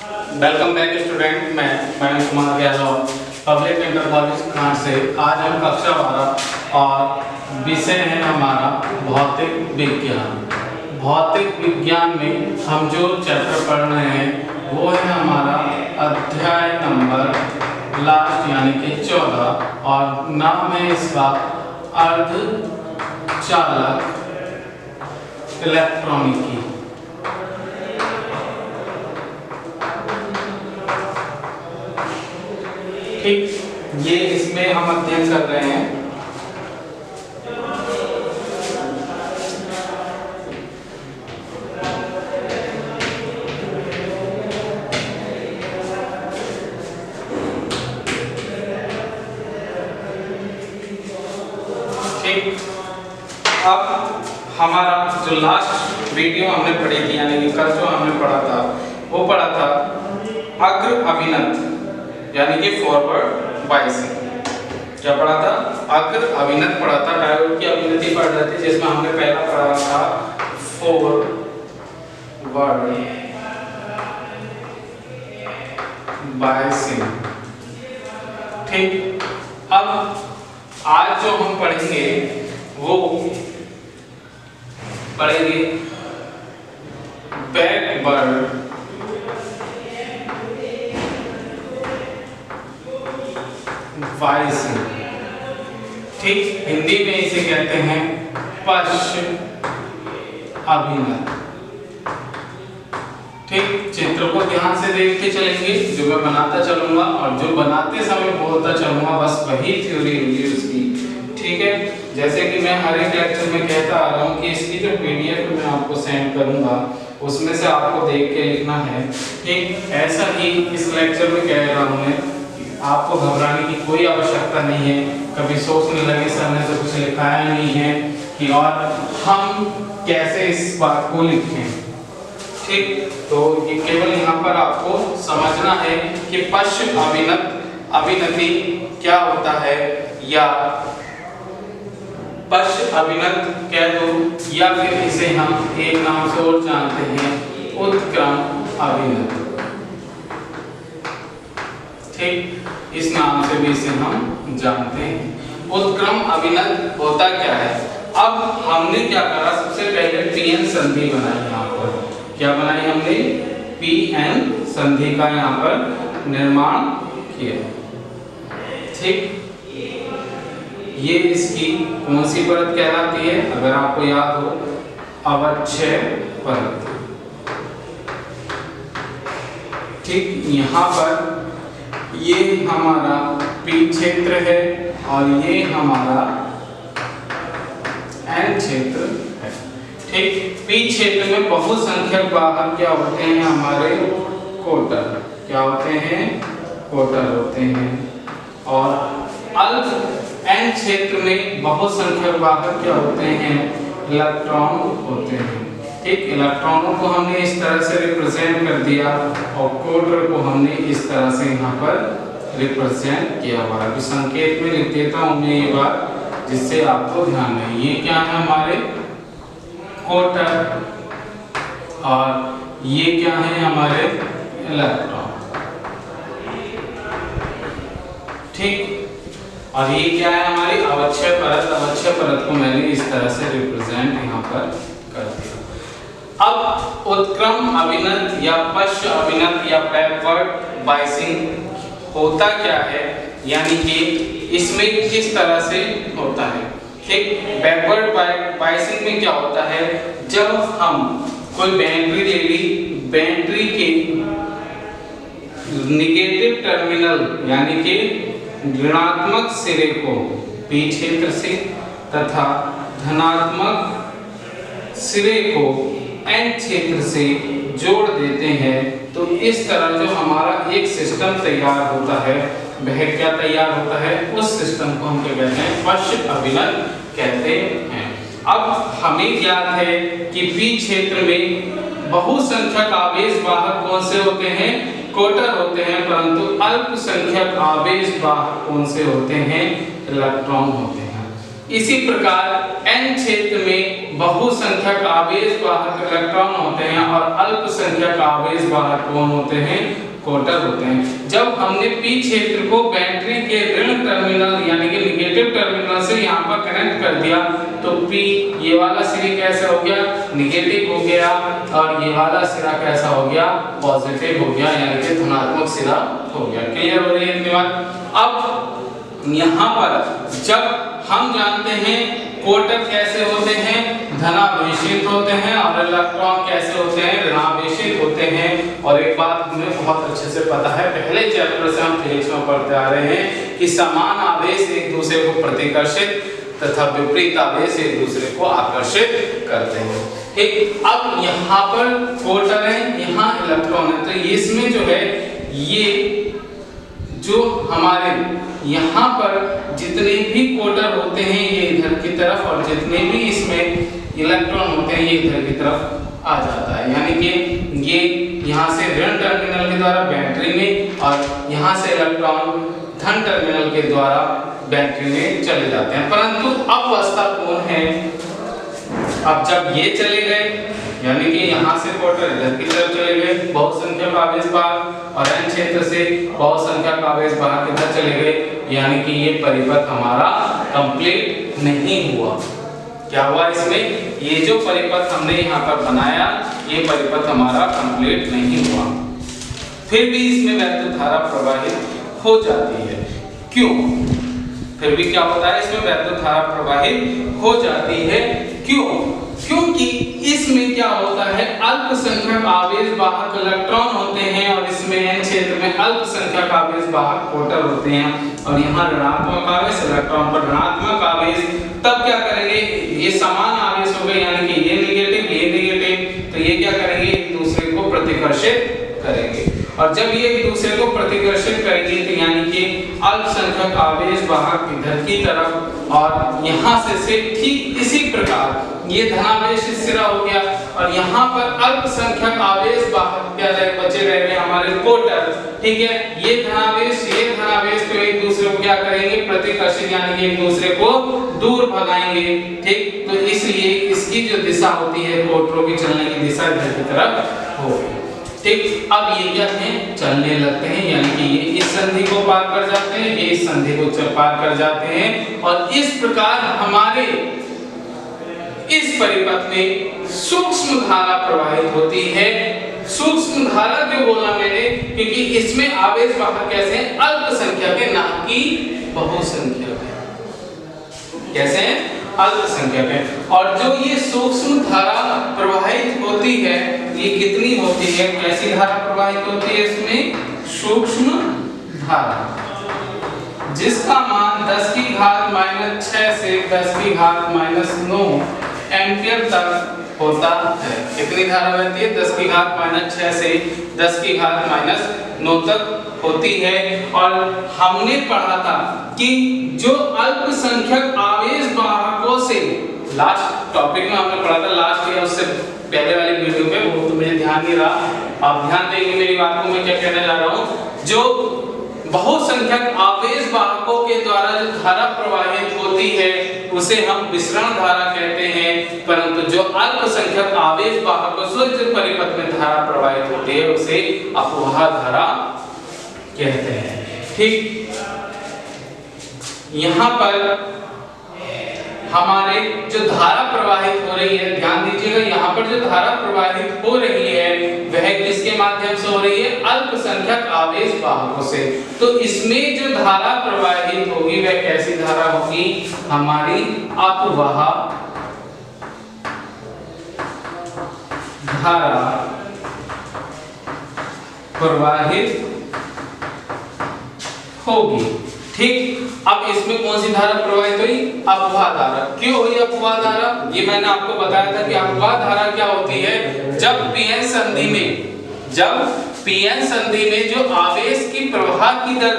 Welcome back student. मैं Mayank Kumar Gehlot public inter college Khan से। आज हम कक्षा 12 और विषय है हमारा भौतिक विज्ञान। भौतिक विज्ञान में हम जो चैप्टर पढ़ रहे हैं वो है हमारा अध्याय नंबर लास्ट यानी कि 14 और नाम है इसका अर्धचालक इलेक्ट्रॉनिकी। ठीक, ये इसमें हम अध्ययन कर रहे हैं ठीक। अब हमारा जो लास्ट वीडियो हमने पढ़ी थी यानी कि कल जो हमने पढ़ा था वो पढ़ा था अग्र अभिनत यानी कि फॉरवर्ड बायसिंग। क्या पढ़ा था? अग्र अभिनत पढ़ा था। डायोड की अभिनति पढ़ रहे थे जिसमें हमने पहला पढ़ा था फॉरवर्ड बायसिंग। ठीक, अब आज जो हम पढ़ेंगे वो पढ़ेंगे बैकवर्ड बायसिंग। ठीक, हिंदी में इसे कहते हैं पश्च अभिनत। ठीक, चित्र को ध्यान से देख के चलेंगे, जो मैं बनाता चलूंगा और जो बनाते समय बोलता चलूंगा, बस वही थ्योरी होगी उसकी। ठीक है, जैसे कि मैं हर एक लेक्चर में कहता आ रहा हूँ कि इसकी जो पीडीएफ मैं आपको सेंड करूंगा उसमें से आपको देख के लिखना है। ठीक, ऐसा ही इस लेक्चर में कह रहा हूँ मैं, आपको घबराने की कोई आवश्यकता नहीं है। कभी सोचने लगे सर ने तो कुछ लिखाया नहीं है कि और हम कैसे इस बात को लिखें। ठीक, तो ये केवल यहाँ पर आपको समझना है कि पश्च अभिनति क्या होता है, या पश्च अभिनत कह दो, या फिर इसे हम एक नाम से और जानते हैं उत्क्रम अभिनत। ठीक, इस नाम से भी इसे हम जानते हैं। उत्क्रम अभिनत होता क्या है? अब हमने क्या करा, सबसे पहले पीएन संधि बनाई। यहाँ पर क्या बनाई हमने? पीएन संधि का यहाँ पर निर्माण किया। ठीक, ये इसकी कौन सी परत कहलाती है? अगर आपको याद हो, अवक्षय परत। ठीक, यहाँ पर ये हमारा पी क्षेत्र है और ये हमारा एन क्षेत्र है। ठीक, पी क्षेत्र में बहुसंख्यक वाहक क्या होते हैं? हमारे कोटर। क्या होते हैं? कोटर होते हैं। और अल्प एन क्षेत्र में बहुसंख्यक वाहक क्या होते हैं? इलेक्ट्रॉन होते हैं। ठीक, इलेक्ट्रॉनों को हमने इस तरह से रिप्रेजेंट कर दिया और कोटर को हमने इस तरह से यहाँ पर रिप्रेजेंट किया हुआ है। संकेत में लिख देता हूँ मैं ये बात, जिससे आपको ध्यान रहे। ये क्या है? हमारे कोटर, और ये क्या है? हमारे इलेक्ट्रॉन। ठीक, और ये क्या है? हमारी अवक्षय परत। अवक्षय परत को मैंने इस तरह से रिप्रेजेंट यहाँ पर कर दिया। अब उत्क्रम अभिनत या पश्च अभिनत या बैकवर्ड बायसिंग होता क्या है, यानी कि इसमें किस तरह से होता है? ठीक, बैकवर्ड बायसिंग में क्या होता है? जब हम कोई बैटरी ले ली, बैटरी के निगेटिव टर्मिनल यानी कि ऋणात्मक सिरे को पी क्षेत्र से तथा धनात्मक सिरे को एन क्षेत्र से जोड़ देते हैं, तो इस तरह जो हमारा एक सिस्टम तैयार होता है, वह क्या तैयार होता है? उस सिस्टम को हम क्या कहते हैं? पश्च अभिनत कहते हैं। अब हमें ज्ञात है कि पी क्षेत्र में बहुसंख्यक आवेश वाहक कौन से होते हैं? कोटर होते हैं, परंतु अल्पसंख्यक आवेश वाहक कौन से होते हैं? इलेक्ट्रॉन होते हैं। इसी प्रकार n क्षेत्र में बहुसंख्यक आवेश वाहक इलेक्ट्रॉन होते हैं और अल्पसंख्यक आवेश वाहक कौन होते हैं, क्वार्टर होते हैं। जब हमने p क्षेत्र को बैटरी के ऋण टर्मिनल यानी कि निगेटिव टर्मिनल से यहाँ पर कनेक्ट कर दिया तो p ये वाला सिरा कैसा हो गया, निगेटिव हो गया, और ये वाला सिरा कैसा हो गया, पॉजिटिव हो गया, यानी कि धनात्मक सिरा हो गया। क्लियर हो रही है इतनी बात। अब यहाँ पर जब हम जानते हैं क्वार्टर कैसे होते हैं, धनावेशित होते हैं, और इलेक्ट्रॉन कैसे होते हैं, ऋणावेशित होते हैं। और एक बात हमें बहुत अच्छे से पता है, पहले चैप्टर से हम फिजिक्स में पढ़ते आ रहे हैं कि समान आवेश एक दूसरे को प्रतिकर्षित तथा विपरीत आवेश एक दूसरे को आकर्षित करते हैं। ठीक, अब यहाँ पर क्वार्टर है, यहाँ इलेक्ट्रॉन है, तो इसमें जो है ये जो हमारे यहाँ पर जितने भी क्वार्टर होते हैं ये इधर की तरफ, और जितने भी इसमें इलेक्ट्रॉन होते हैं ये इधर की तरफ आ जाता है, यानी कि ये यहाँ से ऋण टर्मिनल के द्वारा बैटरी में, और यहाँ से इलेक्ट्रॉन धन टर्मिनल के द्वारा बैटरी में चले जाते हैं। परंतु अब अवस्था कौन है, अब जब ये चले गए यानी कि यहाँ से क्वार्टर इधर की तरफ चले गए बहुसंख्यक आवेश वाहक, और n क्षेत्र से बहुसंख्यक आवेश वाहक इधर चले गए, यानी कि ये परिपथ हमारा कंप्लीट नहीं हुआ। क्या हुआ इसमें, ये जो परिपथ हमने यहाँ पर बनाया ये परिपथ हमारा कंप्लीट नहीं हुआ। फिर भी इसमें वैद्युत धारा प्रवाहित हो जाती है। क्यों, फिर भी क्या होता है, इसमें वैद्युत धारा प्रवाहित हो जाती है। क्यों, क्योंकि इसमें क्या होता है, अल्पसंख्यक आवेश वाहक इलेक्ट्रॉन होते हैं, और इसमें n क्षेत्र में अल्पसंख्यक आवेश वाहक क्वार्टर होते हैं, और यहाँ ऋणात्मक आवेश, इलेक्ट्रॉन पर ऋणात्मक आवेश। तब क्या करेंगे, ये समान आवेश हो गए, यानी कि ये निगेटिव, तो ये क्या करेंगे, एक दूसरे को प्रतिकर्षित करेंगे, और जब ये एक दूसरे को प्रतिकर्षित करेंगे तो यानी कि अल्पसंख्यक आवेश वाहक इधर की तरफ, और यहाँ से ठीक इसी प्रकार ये धनावेश सिरा हो गया, और यहाँ पर अल्पसंख्यक आवेश वाहक क्या बचे रहेंगे हमारे क्वार्टर। ठीक है, ये धनावेश तो एक दूसरे को क्या करेंगे, प्रतिकर्षित, यानी कि एक दूसरे को दूर भगाएंगे। ठीक, तो इसलिए इसकी जो दिशा होती है क्वार्टरों की चलने की दिशा इधर की तरफ होगी। ठीक, अब ये क्या है, चलने लगते हैं, यानी कि ये इस संधि को पार कर जाते हैं, ये इस संधि को पार कर जाते हैं, और इस प्रकार हमारे इस परिपथ में सूक्ष्म धारा प्रवाहित होती है। सूक्ष्म धारा क्यों बोला मैंने, क्योंकि इसमें आवेश वाहक कैसे हैं, अल्पसंख्यक है, ना कि बहुसंख्यक है। कैसे हैं, अल्पसंख्यक है। और जो ये सूक्ष्म धारा प्रवाहित होती है ये कितनी होती है, कैसी धारा प्रवाहित होती है, इसमें सूक्ष्म धारा जिसका मान 10 की घात -6 से 10 की घात -9 एम्पियर तक होता है। कितनी धारा बहती है, 10 की घात -6 से 10 की घात -9 तक होती है। और हमने पढ़ा था कि जो अल्पसंख्यक आवेश वाहकों से, लास्ट टॉपिक में हमने पढ़ा था, लास्ट या उससे पहले वाली वीडियो में, वो तो मुझे ध्यान नहीं रहा, आप ध्यान देंगे मेरी बात को, मैं क्या कहने जा रहा हूँ। जो बहुसंख्यक आवेश वाहकों के द्वारा जो धारा प्रवाहित होती है उसे हम विसरण धारा कहते हैं, परंतु जो अल्पसंख्यक आवेश वाहकों से जो परिपथ में धारा प्रवाहित होती है उसे अपवाह धारा कहते हैं। ठीक, यहाँ पर हमारे जो धारा प्रवाहित हो रही है, ध्यान दीजिएगा, यहाँ पर जो धारा प्रवाहित हो रही है वह किसके माध्यम से हो रही है, अल्पसंख्यक आवेश वाहकों से। तो इसमें जो धारा प्रवाहित होगी वह कैसी धारा होगी, हमारी अपवाह धारा प्रवाहित होगी। ठीक, अब इसमें कौन सी धारा प्रवाहित हुई, अपवाह धारा। क्यों हुई अपवाह धारा, ये मैंने आपको बताया था कि अपवाह धारा क्या होती है, जब पीएन संधि में जो आवेश की प्रवाह की दर